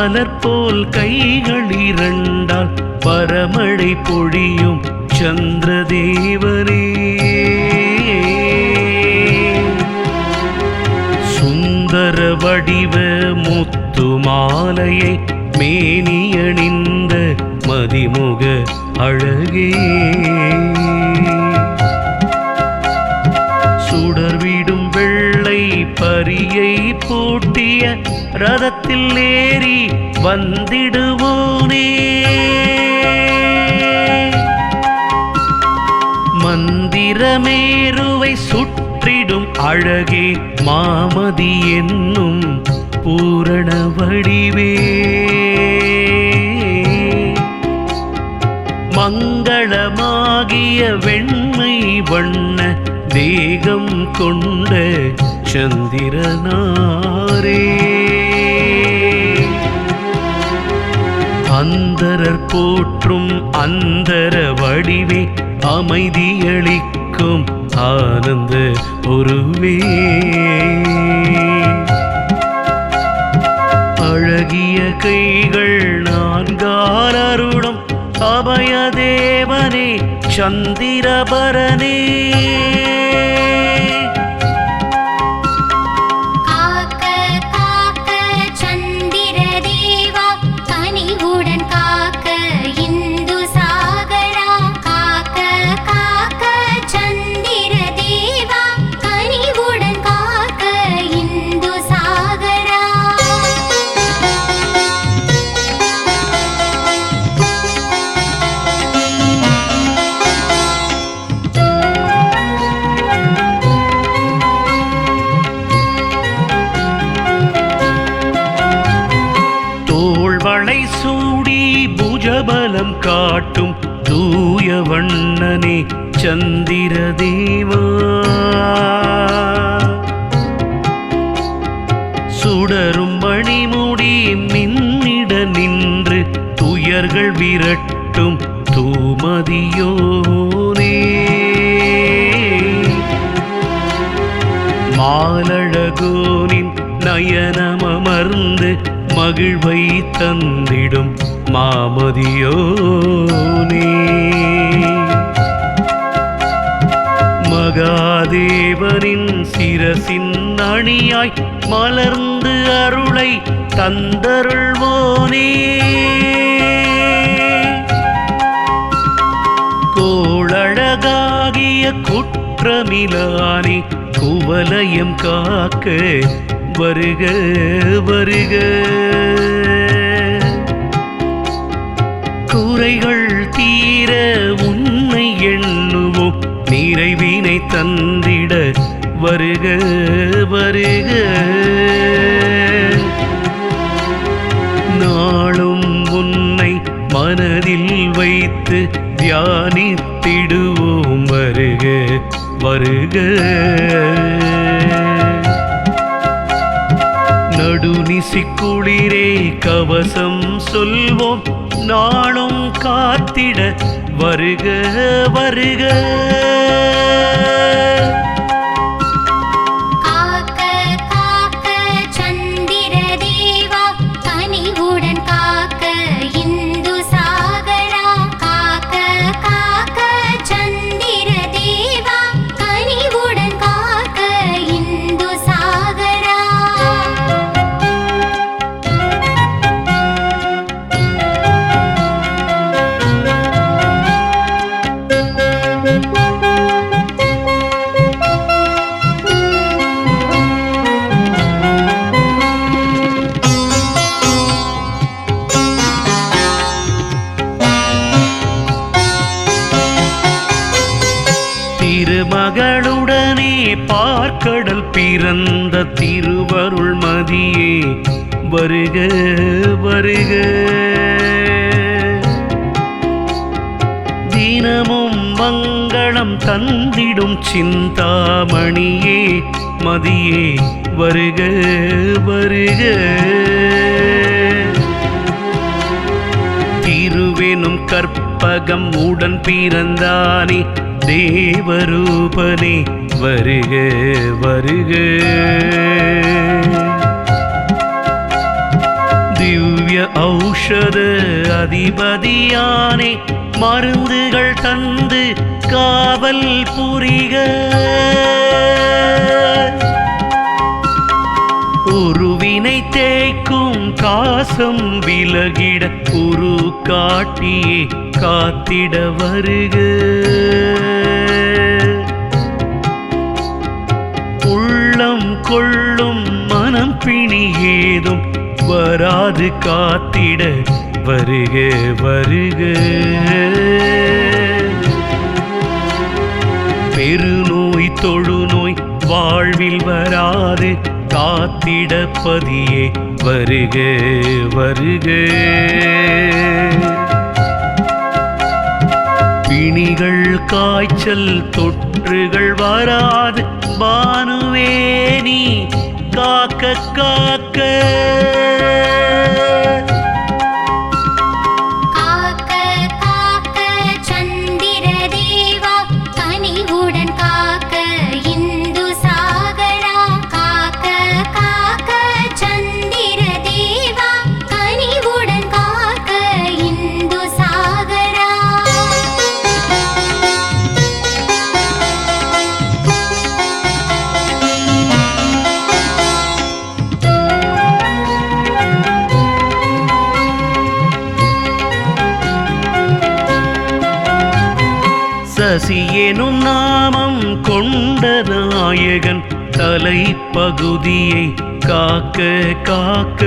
மலர்போல் கைகள் இரண்டால் பரமழை பொழியும் சந்திரதேவனே, சுந்தர வடிவ முத்து மாலையை மேனியணிந்த மதிமுக அழகே, சுடர்விடும் வெள்ளை பரியை பூட்டிய ரதத்தில் ஏறி வந்திடுவோனே, மந்திரமேருவை சுற்றிடும் அழகே, மாமதி என்னும் பூரண வடிவே, மங்களமாகிய வெண்மை வண்ண தேகம் கொண்ட சந்திரனாரே, அந்தரர் போற்றும் அந்தர வடிவே, அமைதியளிக்கும் ஆனந்த உருவே, அழகிய கைகள் நான்கால் அருளும் அபயதேவனே, சந்திரபரனே, சூடி புஜபலம் காட்டும் தூய வண்ணனே, சந்திரதேவா, சுடரும் மணிமுடி மின்னிட நின்று துயர்கள் விரட்டும் தூமதியோனே, மாலழகோனின் நயனமர்ந்து மகிழ்வை தந்திடும் மாமதியோனே, மகாதேவனின் சிரசின் அணியாய் மலர்ந்து அருளை தந்தருள்வோனே, கோளழகாகிய குற்றமிலானே, குவலயம் காக்க வருக வருக, குறைகள் தீர உன்னை எண்ணுவோம், நிறைவினை தந்திட வருக வருக, நாளும் உன்னை மனதில் வைத்து தியானித்திடுவோம், வருக வருக, நடுநிசிக்குளிரே கவசம் சொல்வோம், நாளும் காத்திட வருக வருக, திருமகளுடனே பார்க்கடல் பிறந்த திருவருள் மதியே, வருக வருக, தினமும் மங்களம் தந்திடும் சிந்தாமணியே, மதியே வருக வருக, திருவெனும் கற்பகம் உடன் பிறந்தானே, தேவரூபனே வருக வருக, திவ்ய ஔஷத அதிபதியானே மருந்துகள் தந்து காவல் புரிக. உருவினை தேய்க்கும் காசம் விலகிட உரு காட்டியே காத்திட வருக. உள்ளம் கொள்ளும் மனம் பிணி ஏதும் வராது காத்திட வருக வருக. பெருநோய் தொழுநோய் வாழ்வில் வராது காத்திட பதியே வருக வருக. பிணிகள் காய்ச்சல் தொற்றுகள் வராது பானுவேனி காக்க காக்க. சசி எனும் நாமம் கொண்ட நாயகன் தலைப்பகுதியை காக்க காக்க.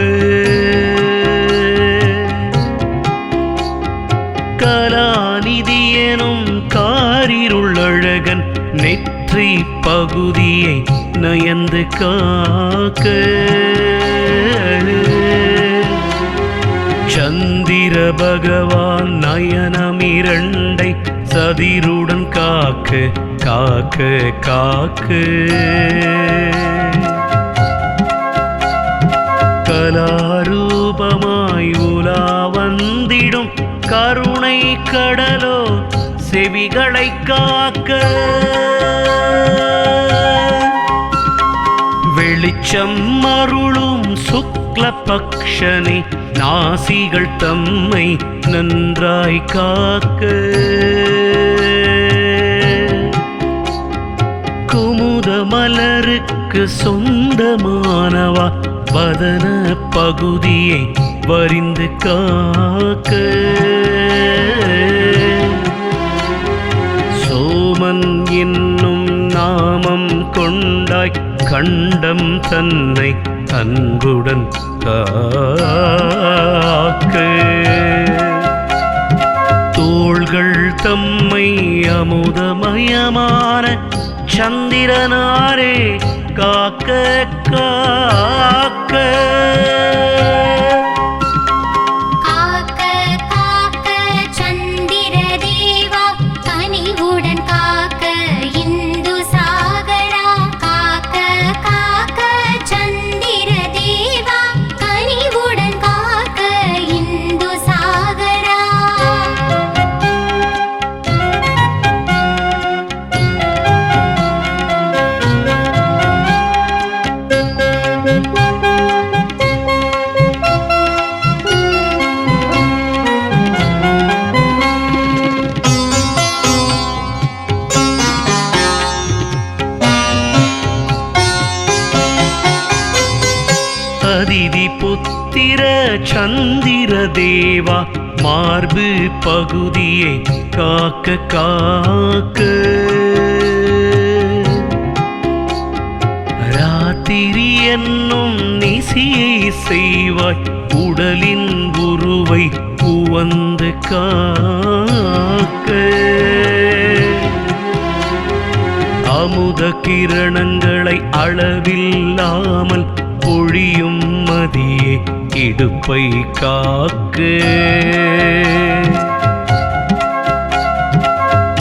கலாநிதி எனும் காரிருளழகன் நெற்றி பகுதியை நயந்து காக்க. சந்திர பகவான் நயனமிரண்டை சதிருடன் காக்க காக்க காக்க. கலாரூபமாய் உலா வந்திடும் கருணை கடலோ செவிகளை காக்க. வெளிச்சம் அருளும் சுக்ல பக்ஷனை நாசிகள் தம்மை நன்றாய் காக்க. குமுத மலருக்கு சொந்தமானவா வதன பகுதியை வரிந்து காக்க. சோமன் என்னும் நாமம் கொண்டாய் கண்டம் தன்னை அன்புடன் காக்க. தோள்கள் தம்மை அமுதமயமான சந்திரனாரே காக்க காக்க. அதிதி புத்திர சந்திர தேவா மார்பு பகுதியை காக்க காக்க. ராத்திரி என்னும் நிசியை செய்வாய் உடலின் உருவை உவந்து காக்க. அமுத கிரணங்களை அளவில்லாமல் பொழியும் மதியே இடுப்பை காக்க.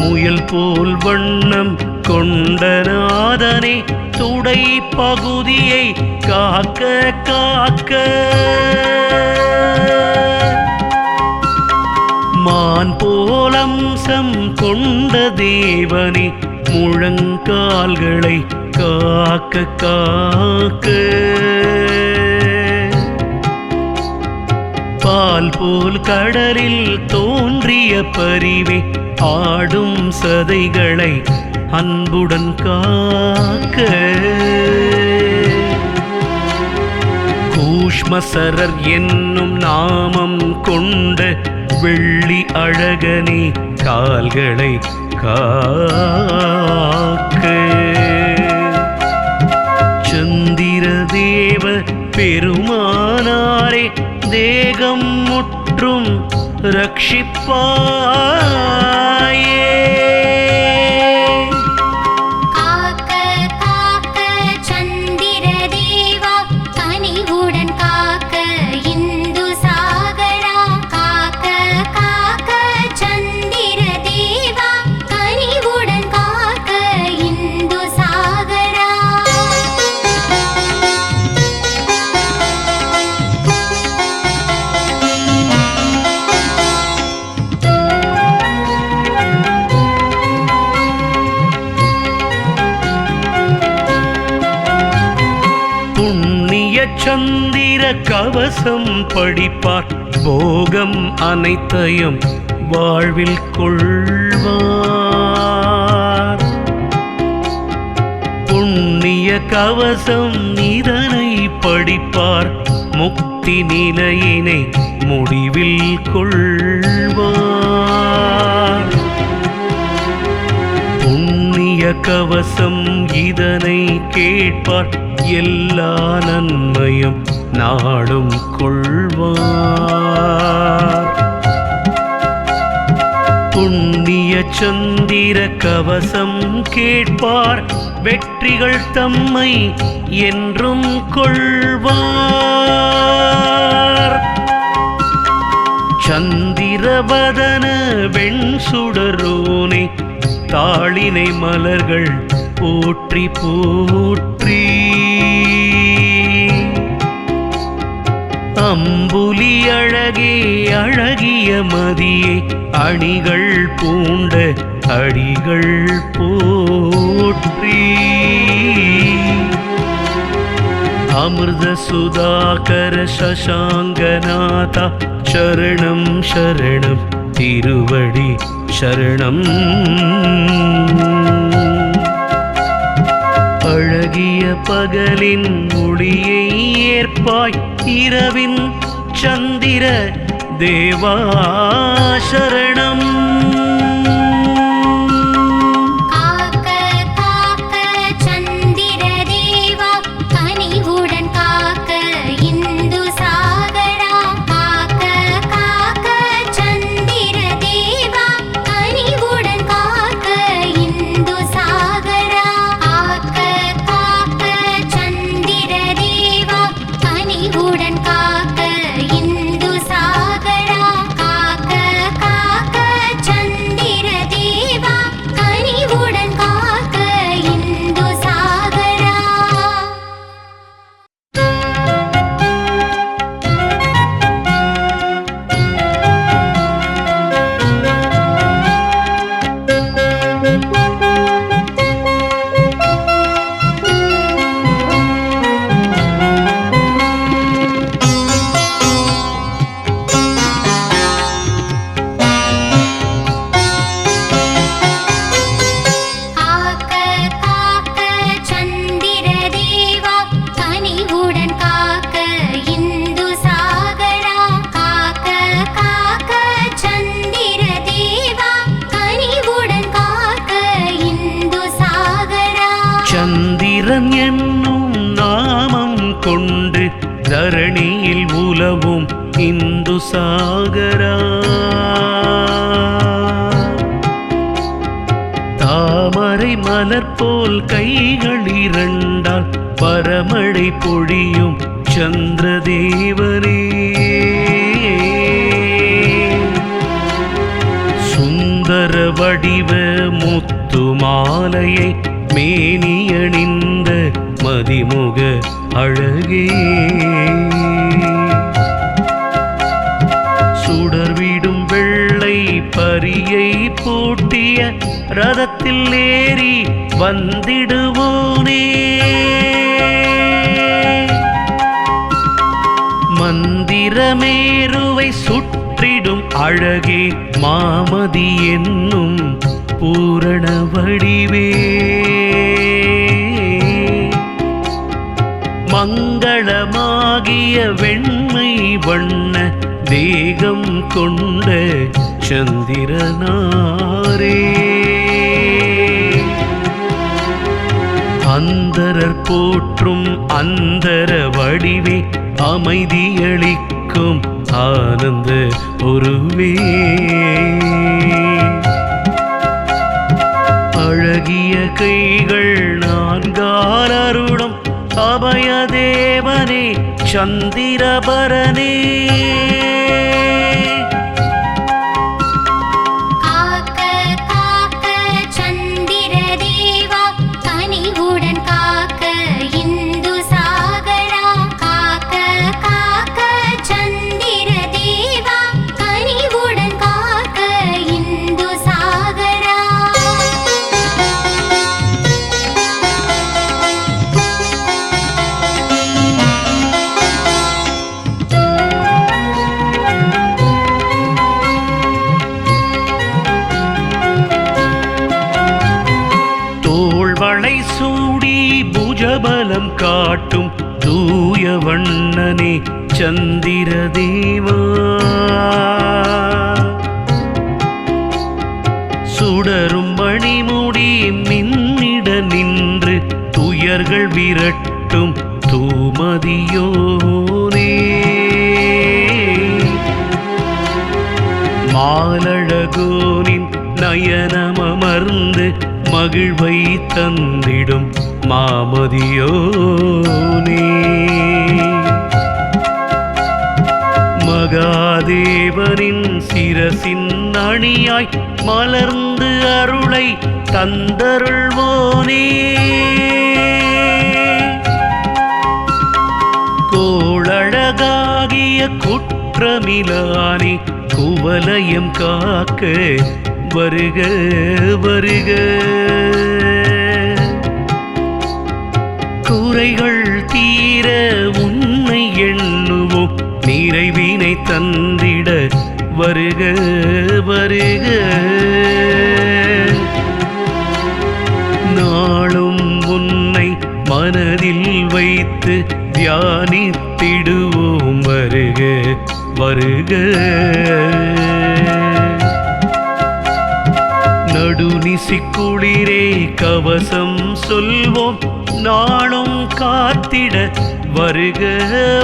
முயல் போல் வண்ணம் கொண்ட நாதனே துடை பகுதியை காக்க காக்க. மான் போல் அம்சம் கொண்ட தேவனே முழங்கால்களை காக்க காக்க. பால் போல் கடலில் தோன்றிய பரிவே ஆடும் சதைகளை அன்புடன் காக்க கூஷ்மசரர் என்னும் நாமம் கொண்ட வெள்ளி அழகனே கால்களை காக்க சந்திரதேவ பெருமானாரே தேகம் முற்றும் ரட்சிப்பாயே சந்திர கவசம் படிப்பார் போகம் அனைத்தையும் வாழ்வில் கொள்வார் புண்ணிய கவசம் இதனை படிப்பார் முக்தி நிலையினை முடிவில் கொள்வார் புண்ணிய கவசம் இதனை கேட்பார் எல்லா நன்மையும் நாடும் கொள்வார் புண்ணிய சந்திர கவசம் கேட்பார் வெற்றிகள் தம்மை என்றும் கொள்வார் சந்திரவதன வெண்சுடரோனே தாளினை மலர்கள் போற்றி போற்றி அம்புலி அழகே அழகிய மதியே அணிகள் பூண்ட அடிகள் போற்றி அமிர்த சுதாகர சசாங்கநாதா சரணம் சரணம் திருவடி சரணம் அழகிய பகலின் ஒளியை ஏற்பாய் இரவின் சந்திர தேவா சரணம் சந்திரன் என்னும் நாமம் கொண்டு தரணியில் உலவும் இந்து சாகரா தாமரை மலர் போல் கைகள் இரண்டால் பரமழை பொழியும் சந்திரதேவனே சுந்தர வடிவ முத்து மாலையை மேனியணிந்த மதிமுக அழகே சுடர்விடும் வெள்ளை பரியை பூட்டிய ரதத்தில் ஏறி வந்திடுவோனே மந்திர பிரமேருவை சுற்றிடும் அழகே மாமதி என்னும் பூரண வடிவே மங்களமாகிய வெண்மை வண்ண தேகம் கொண்ட சந்திரனாரே அந்தரர் போற்றும் அந்தர வடிவே அமைதியளிக்கும் ஆனந்த உருவே அழகிய கைகள் நான்கால் அருளும் அபயதேவனே சந்திரபரனே சூடி புஜபலம் காட்டும் தூய வண்ணனே சந்திர தேவா சுடரும் மணிமுடி மின்னிட நின்று துயர்கள் விரட்டும் தூமதியோனே மாலழகோனின் நயனமர்ந்து மகிழ்வை தந்திடும் மாமதியோனே மகாதேவனின் சிரசின் அணியாய் மலர்ந்து அருளை தந்தருள்வோனே கோளழகாகிய குற்றமிலானே குவலயம் காக்க வருக வருக குறைகள் தீர உன்னை எண்ணுவோம் நிறைவினை தந்திட வருக வருக நாளும் உன்னை மனதில் வைத்து தியானித்திடுவோம் வருக வருக நடுநிசிக்குளிரே கவசம் சொல்வோம் நாளும் காத்திட வருக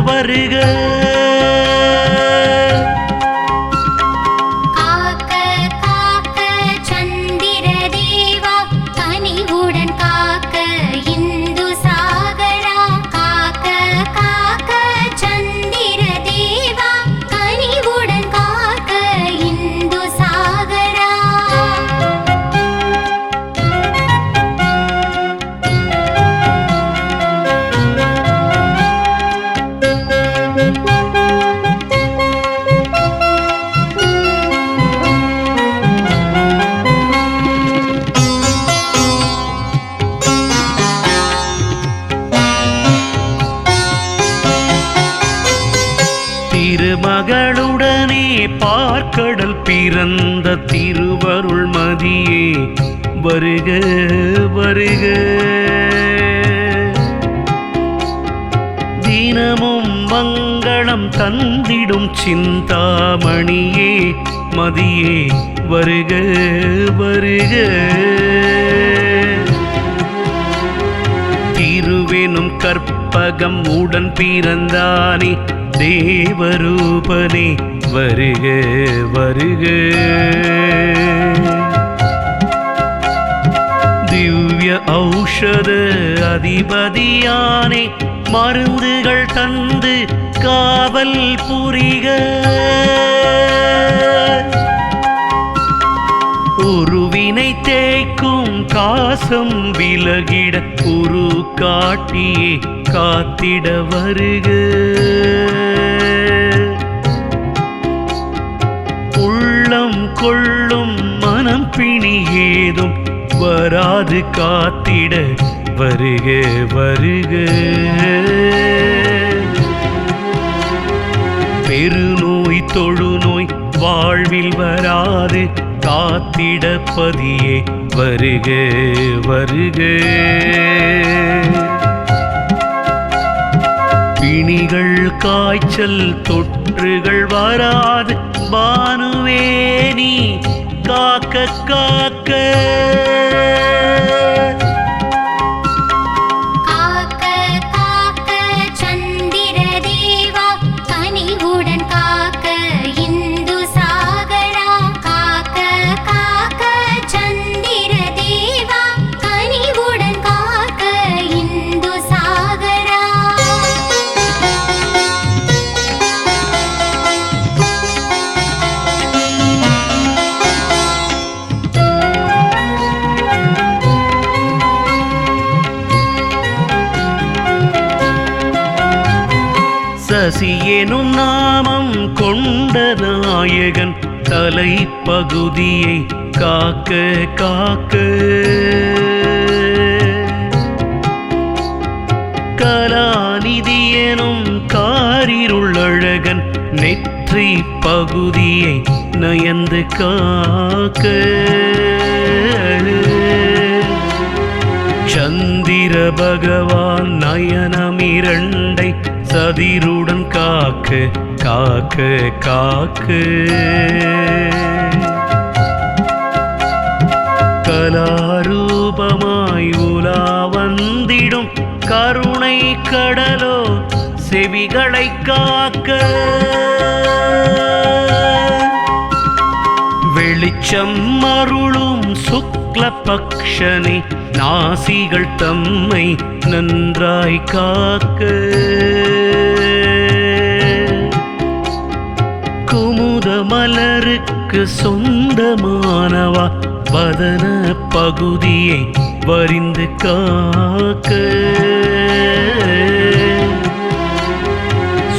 வருக திருமகளுடனே பார்க்கடல் பிறந்த திருவருள் மதியே வருக வருக தினமும் மங்களம் தந்திடும் சிந்தாமணியே மதியே வருக வருக திருவெனும் கற்பகம் உடன் பிறந்தானே தேவரூபனே வருக வருக திவ்ய ஔஷத அதிபதியானே மருந்துகள் தந்து காவல் புரிக உருவினை தேய்க்கும் காசம் விலகிட உரு காட்டியே காத்திட வருக உள்ளம் கொள்ளும் மனம் பிணி ஏதும் வராது காத்திட வருக வருக பெருநோய் தொழுநோய் வாழ்வில் வராது காத்திட பதியே வருக வருக. பிணிகள் காய்ச்சல் தொற்றுகள் வராது பானுவே நீ காக்க காக்க. சசி எனும் நாமம் கொண்ட நாயகன் தலைப்பகுதியை காக்க காக்க. கலாநிதி எனும் காரிருளழகன் நெற்றி பகுதியை நயந்து காக்க. சந்திர பகவான் நயனமிரண்டை சதிருடன் காக்க காக்க காக்க. கலாரூபமாய் உலா வந்திடும் கருணை கடலோ செவிகளை காக்க. வெளிச்சம் அருளும் சுக்ல பக்ஷனை நாசிகள் தம்மை நன்றாய் காக்க. குமுத மலருக்கு சொந்தமானவா வதன பகுதியை வரிந்து காக்க.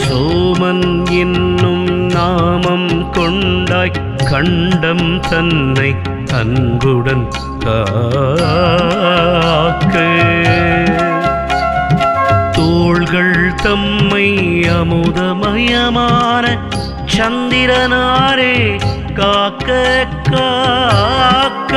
சோமன் என்னும் நாமம் கொண்டாய் கண்டம் தன்னை அன்புடன் காக்க. தோள்கள் தம்மை அமுதமயமான சந்திரனாரே காக்க காக்க.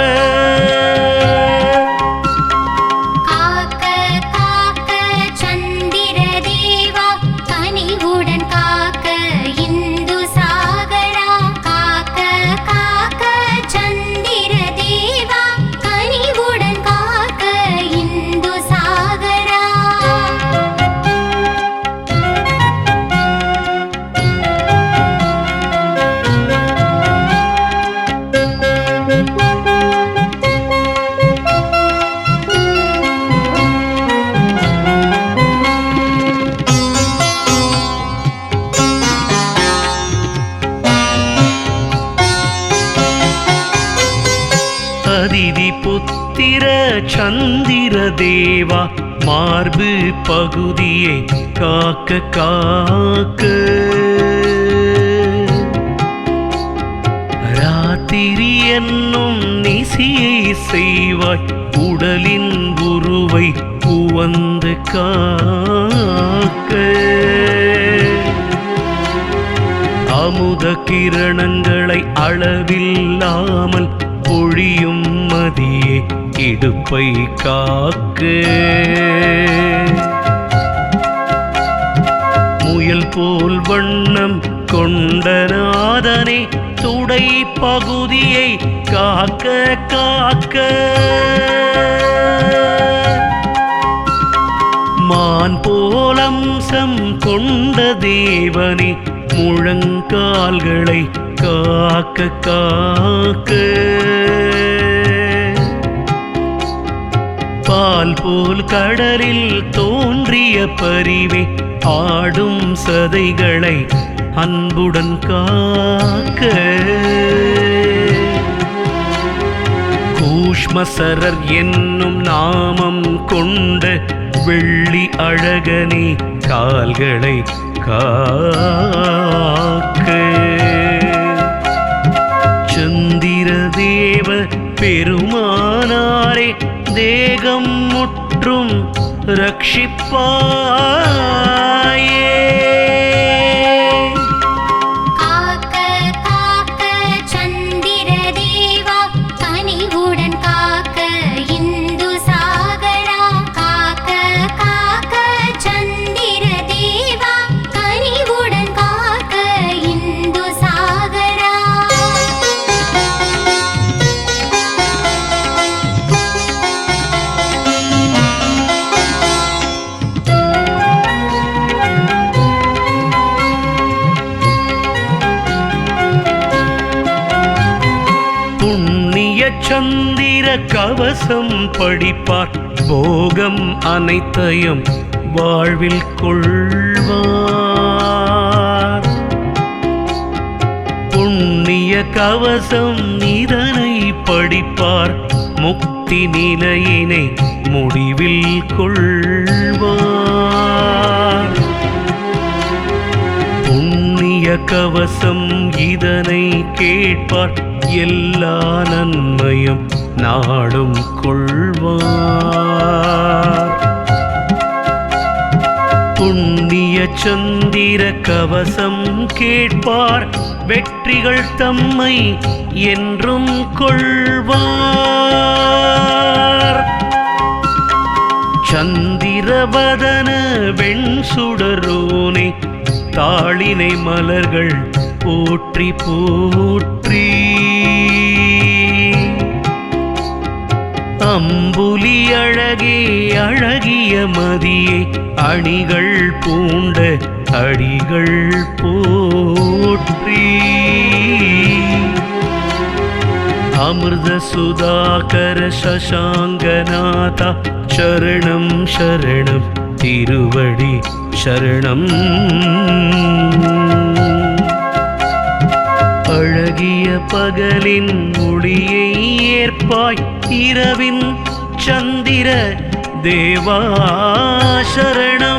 அதிதி புத்திர சந்திர தேவா மார்பு பகுதியை காக்க காக்க. ராத்திரி என்னும் நிசியை செய்வாய் உடலின் உருவை உவந்து காக்க. அமுத கிரணங்களை அளவில்லாமல் பொழியும் மதியே இடுப்பை காக்க. முயல் போல் வண்ணம் கொண்ட நாதனே துடை பகுதியை காக்க காக்க. மான் போலம்சம் கொண்ட தேவனே முழங்கால்களை காக்க காக்க. பால் போல் கடலில் தோன்றிய பரிவே ஆடும் சதைகளை அன்புடன் காக்க. கூஷ்மசரர் என்னும் நாமம் கொண்ட வெள்ளி அழகனே கால்களை காக்க. சந்திர தேவ பெருமானாரே தேகம் முற்றும் ரட்சிப்பாயே. சந்திர கவசம் படிப்பார் போகம் அனைத்தையும் வாழ்வில் கொள்வார். புண்ணிய கவசம் இதனை படிப்பார் முக்தி நிலையினை முடிவில் கொள்வார். புண்ணிய கவசம் இதனை கேட்பார் எல்லா நன்மையும் நாடும் கொள்வார். புண்ணிய சந்திர கவசம் கேட்பார் வெற்றிகள் தம்மை என்றும் கொள்வார். சந்திரவதன வெண்சுடரோனே தாளினை மலர்கள் போற்றி போற்றி. அம்புலி அழகே அழகிய மதியே அணிகள் பூண்ட அடிகள் போற்றி. அமிர்த சுதாகர சசாங்கநாதா சரணம் சரணம் திருவடி சரணம். அழகிய பகலின் ஒளியை ஏற்பாய் இரவின் சந்திர தேவா சரணம்.